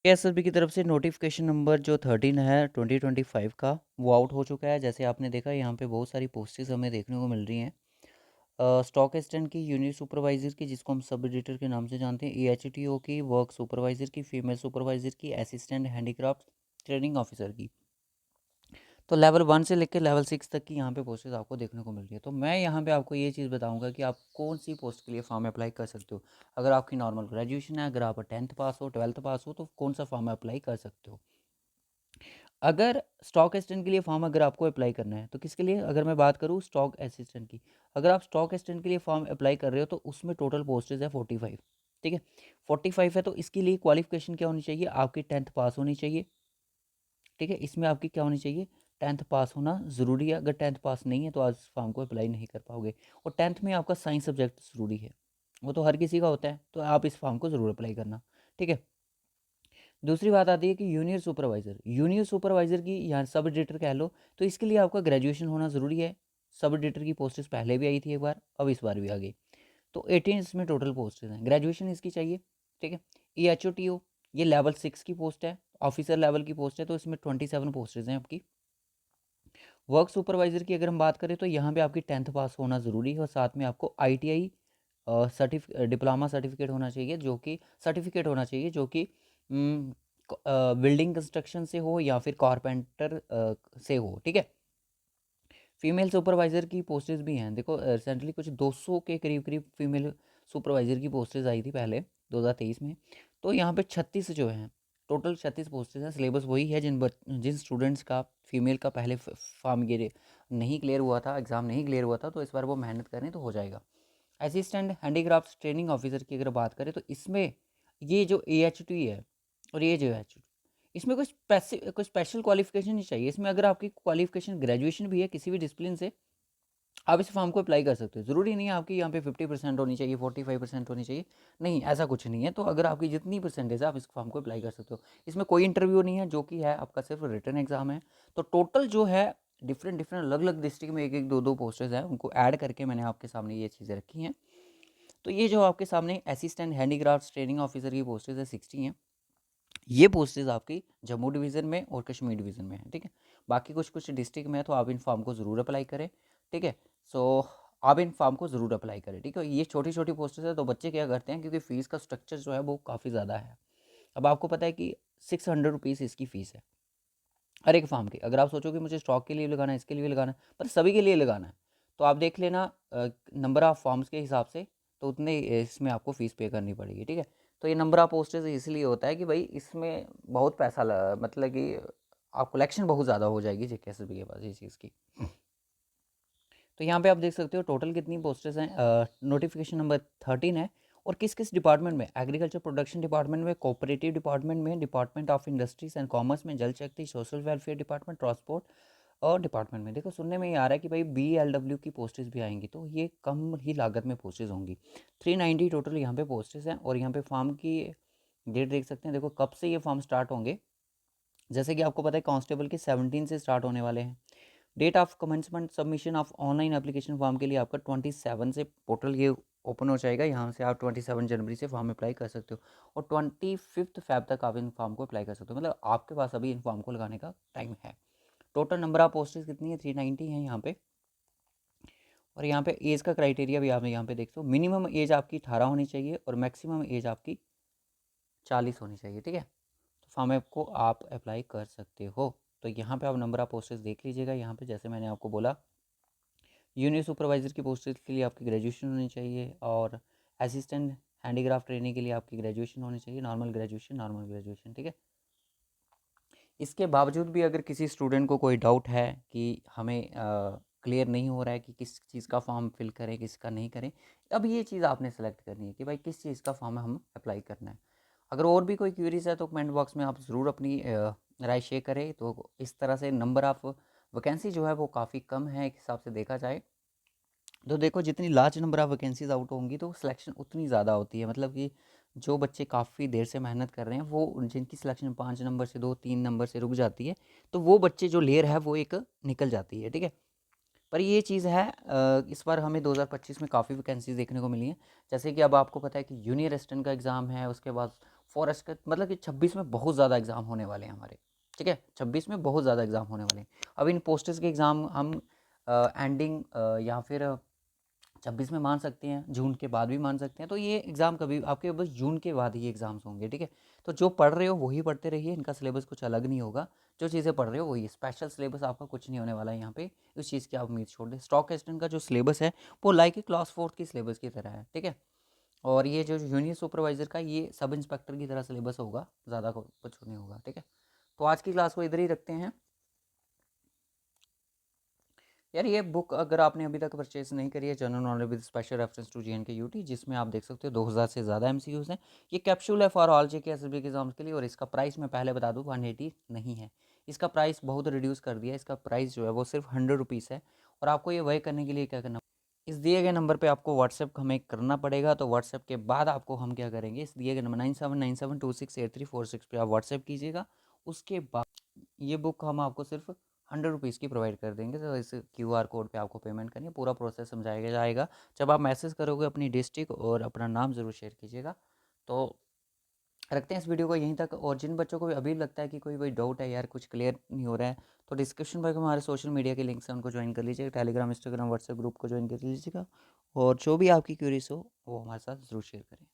SSB की तरफ से नोटिफिकेशन नंबर जो 13 है 2025 का वो आउट हो चुका है। जैसे आपने देखा यहाँ पे बहुत सारी पोस्टेज हमें देखने को मिल रही हैं। स्टॉक एक्सटेंड की, यूनिट सुपरवाइज़र की जिसको हम सब एडिटर के नाम से जानते हैं, एएचटीओ की, वर्क सुपरवाइज़र की, फीमेल सुपरवाइज़र की, असिस्टेंट हैंडीक्राफ्ट ट्रेनिंग ऑफिसर की। तो लेवल 1 से लेकर लेवल 6 तक की यहाँ पे पोस्टेज आपको देखने को मिल रही है। तो मैं यहाँ पे आपको ये चीज़ बताऊँगा कि आप कौन सी पोस्ट के लिए फॉर्म अप्लाई कर सकते हो। अगर आपकी नॉर्मल ग्रेजुएशन है, अगर आप 10th पास हो, 12th पास हो, तो कौन सा फॉर्म अप्लाई कर सकते हो। अगर स्टॉक असिस्टेंट के लिए फॉर्म अगर आपको अप्लाई करना है तो किसके लिए, अगर मैं बात करूँ स्टॉक असिस्टेंट की, अगर आप स्टॉक असिस्टेंट के लिए फॉर्म अप्लाई कर रहे हो तो उसमें टोटल पोस्टेज है 45। ठीक है, 45 है तो इसके लिए क्वालिफिकेशन क्या होनी चाहिए, आपकी 10th पास होनी चाहिए। ठीक है, इसमें आपकी क्या होनी चाहिए, 10th पास होना ज़रूरी है। अगर 10th पास नहीं है तो आज फॉर्म को अप्लाई नहीं कर पाओगे। और 10th में आपका साइंस सब्जेक्ट ज़रूरी है, वो तो हर किसी का होता है, तो आप इस फॉर्म को ज़रूर अप्लाई करना। ठीक है, दूसरी बात आती है कि जूनियर सुपरवाइज़र, जूनियर सुपरवाइज़र की या सब एडिटर कह लो, तो इसके लिए आपका ग्रेजुएशन होना ज़रूरी है। सब एडिटर की पोस्टेज पहले भी आई थी एक बार, अब इस बार भी आ गई। तो 18 इसमें टोटल पोस्टेज हैं, ग्रेजुएशन इसकी चाहिए। ठीक है, EHOTO ये लेवल 6 की पोस्ट है, ऑफिसर लेवल की पोस्ट है, तो इसमें 27 पोस्टेज हैं आपकी। वर्क सुपरवाइज़र की अगर हम बात करें तो यहाँ पे आपकी 10th पास होना ज़रूरी है और साथ में आपको ITI डिप्लोमा सर्टिफिकेट होना चाहिए, जो कि बिल्डिंग कंस्ट्रक्शन से हो या फिर कारपेंटर से हो। ठीक है, फीमेल सुपरवाइज़र की पोस्टेज भी हैं। देखो रिसेंटली कुछ 200 के करीब करीब फीमेल सुपरवाइज़र की पोस्टेज आई थी पहले 2023 में। तो यहाँ पे 36 जो हैं, टोटल 36 पोस्टेज हैं। सिलेबस वही है जिन स्टूडेंट्स का फीमेल का पहले फॉर्म ये नहीं क्लियर हुआ था, एग्ज़ाम नहीं क्लियर हुआ था, तो इस बार वो मेहनत करें तो हो जाएगा। असिस्टेंट हैंडीक्राफ्ट ट्रेनिंग ऑफिसर की अगर बात करें तो इसमें ये जो AHT है और ये जो AHT, इसमें कोई स्पेशल क्वालिफिकेशन नहीं चाहिए। इसमें अगर आपकी क्वालिफिकेशन ग्रेजुएशन भी है किसी भी डिसिप्लिन से, आप इस फॉर्म को अप्लाई कर सकते हो। ज़रूरी नहीं है आपकी यहाँ पे 50% होनी चाहिए, 45% होनी चाहिए, नहीं ऐसा कुछ नहीं है। तो अगर आपकी जितनी परसेंटेज है आप इस फॉर्म को अप्लाई कर सकते हो। इसमें कोई इंटरव्यू नहीं है, जो कि है आपका सिर्फ रिटन एग्जाम है। तो टोटल जो है डिफरेंट डिफरेंट अलग अलग डिस्ट्रिक्ट में एक एक दो दो पोस्टेज हैं, उनको ऐड करके मैंने आपके सामने ये चीज़ें रखी हैं। तो ये जो आपके सामने असिस्टेंट हैंडीक्राफ्ट ट्रेनिंग ऑफिसर की पोस्टेज है 60 हैं। ये पोस्टेज आपकी जम्मू डिवीज़न में और कश्मीर डिवीज़न में है। ठीक है, बाकी कुछ कुछ डिस्ट्रिक्ट में है, तो आप इन फॉर्म को ज़रूर अप्लाई करें। ठीक है, सो आप इन फॉर्म को ज़रूर अप्लाई करें। ठीक है, ये छोटी छोटी पोस्टेज है, तो बच्चे क्या करते हैं, क्योंकि फ़ीस का स्ट्रक्चर जो है वो काफ़ी ज़्यादा है। अब आपको पता है कि 600 रुपीज़ इसकी फ़ीस है हर एक फॉर्म की। अगर आप सोचो कि मुझे स्टॉक के लिए लगाना है, इसके लिए लगाना है, पर सभी के लिए लगाना है, तो आप देख लेना नंबर ऑफ़ फॉर्म्स के हिसाब से, तो उतने इसमें आपको फ़ीस पे करनी पड़ेगी। ठीक है, तो ये नंबर ऑफ़ पोस्टेज इसलिए होता है कि भाई इसमें बहुत पैसा मतलब कि आप कलेक्शन बहुत ज़्यादा हो जाएगी JKSB के पास ये चीज़ की। तो यहाँ पे आप देख सकते हो टोटल कितनी पोस्टेज हैं। नोटिफिकेशन नंबर 13 है। और किस किस डिपार्टमेंट में, एग्रीकल्चर प्रोडक्शन डिपार्टमेंट में, कोऑपरेटिव डिपार्टमेंट में, department of industries and commerce में, जल शक्ति, सोशल वेलफेयर डिपार्टमेंट, ट्रांसपोर्ट और डिपार्टमेंट में। देखो सुनने में ये आ रहा है कि भाई BLW की पोस्टेज भी आएंगी, तो ये कम ही लागत में पोस्टेज होंगी। 390 टोटल यहाँ पे पोस्टेज हैं। और यहाँ पे फॉर्म की डेट देख सकते हैं। देखो कब से ये फॉर्म स्टार्ट होंगे, जैसे कि आपको पता है कांस्टेबल के 17 से स्टार्ट होने वाले हैं। Date of commencement submission of online application form के लिए आपका 27 से पोर्टल ये ओपन हो जाएगा। यहाँ से आप 27 जनवरी से फॉर्म अप्लाई कर सकते हो और 25 फेब तक आप इन फॉर्म को अप्लाई कर सकते हो। मतलब आपके पास अभी इन फॉर्म को लगाने का टाइम है। टोटल नंबर ऑफ पोस्टेज कितनी है, 390 है यहाँ पे। और यहाँ पे एज का क्राइटेरिया भी आप यहाँ पे देख सकते हो। मिनिमम एज आपकी 18 होनी चाहिए और मैक्सिमम एज आपकी 40 होनी चाहिए। ठीक है, तो फॉर्म को आप अप्लाई कर सकते हो। तो यहाँ पे आप नंबर ऑफ पोस्टेज देख लीजिएगा। यहाँ पे जैसे मैंने आपको बोला, जूनियर सुपरवाइज़र की पोस्टेज के लिए आपकी ग्रेजुएशन होनी चाहिए और असिस्टेंट हैंडीक्राफ्ट ट्रेनिंग के लिए आपकी ग्रेजुएशन होनी चाहिए, नॉर्मल ग्रेजुएशन। ठीक है, इसके बावजूद भी अगर किसी स्टूडेंट को कोई डाउट है कि हमें क्लियर नहीं हो रहा है कि किस चीज़ का फॉर्म फिल करें किसका नहीं करें, अब ये चीज़ आपने सेलेक्ट करनी है कि भाई किस चीज़ का फॉर्म हम अप्लाई करना है। अगर और भी कोई क्यूरीज है तो कमेंट बॉक्स में आप ज़रूर अपनी राय शेयर करें। तो इस तरह से नंबर ऑफ़ वैकेंसी जो है वो काफ़ी कम है एक हिसाब से देखा जाए। तो देखो जितनी large number of vacancies out होंगी तो सिलेक्शन उतनी ज़्यादा होती है। मतलब कि जो बच्चे काफ़ी देर से मेहनत कर रहे हैं, वो जिनकी सिलेक्शन 5 नंबर से 2-3 नंबर से रुक जाती है, तो वो बच्चे जो लेयर है वो एक निकल जाती है। ठीक है, पर ये चीज़ है इस बार हमें 2025 में काफ़ी वैकेंसीज देखने को मिली हैं। जैसे कि अब आपको पता है कि जूनियर असिस्टेंट का एग्ज़ाम है, उसके बाद फॉरेस्ट का मतलब कि 26 में बहुत ज़्यादा एग्ज़ाम होने वाले हैं हमारे, ठीक है, 26 में बहुत ज़्यादा एग्ज़ाम होने वाले हैं। अब इन पोस्टर्स के एग्ज़ाम हम एंडिंग या फिर 26 में मान सकते हैं, जून के बाद भी मान सकते हैं। तो ये एग्ज़ाम कभी आपके बस जून के बाद ही एग्ज़ाम्स होंगे, ठीक है। तो जो पढ़ रहे हो वही पढ़ते रहिए, इनका सिलेबस कुछ अलग नहीं होगा। जो चीज़ें पढ़ रहे हो वही, स्पेशल सिलेबस आपका कुछ नहीं होने वाला है यहाँ पे, इस चीज़ की आप उम्मीद छोड़ दें। स्टॉक एक्सटेंट का जो सिलेबस है वो लाइक क्लास फोर्थ की सिलेबस की तरह है, ठीक है। और ये जो जूनियर सुपरवाइज़र का ये सब इंस्पेक्टर की तरह सिलेबस होगा, ज़्यादा कुछ नहीं होगा, ठीक है। तो आज की क्लास को इधर ही रखते हैं। यार ये बुक अगर आपने अभी तक परचेज नहीं करी है, general knowledge with special reference to J and K UT, जिसमें आप देख सकते हो 2000 से ज़्यादा एमसीक्यूज हैं। ये कैप्सूल है फॉर ऑल जेके एसएसबी के एग्जाम्स के लिए, और इसका प्राइस मैं पहले बता दूँ 180 नहीं है, इसका प्राइस बहुत रिड्यूस कर दिया है। इसका प्राइस जो है वो सिर्फ 100 रुपीज़ है। और आपको ये वही करने के लिए क्या करना, इस दिए गए नंबर पे आपको व्हाट्सएप हमें करना पड़ेगा। तो व्हाट्सएप के बाद आपको हम क्या करेंगे, इस दिए गए नंबर 9797268346 पे आप व्हाट्सएप कीजिएगा। उसके बाद ये बुक हम आपको सिर्फ 100 रुपीज़ की प्रोवाइड कर देंगे। तो इस क्यूआर कोड पे आपको पेमेंट करनी है, पूरा प्रोसेस समझाया जाएगा। जब आप मैसेज करोगे अपनी डिस्ट्रिक्ट और अपना नाम ज़रूर शेयर कीजिएगा। तो रखते हैं इस वीडियो को यहीं तक। और जिन बच्चों को अभी लगता है कि कोई डाउट है यार, कुछ क्लियर नहीं हो रहा है, तो डिस्क्रिप्शन पर हमारे सोशल मीडिया के लिंक्स हैं, उनको ज्वाइन कर लीजिएगा। टेलीग्राम, इंस्टाग्राम, व्हाट्सएप ग्रुप को ज्वाइन कर लीजिएगा। और जो भी आपकी क्यूरीज हो वो हमारे साथ ज़रूर शेयर करें।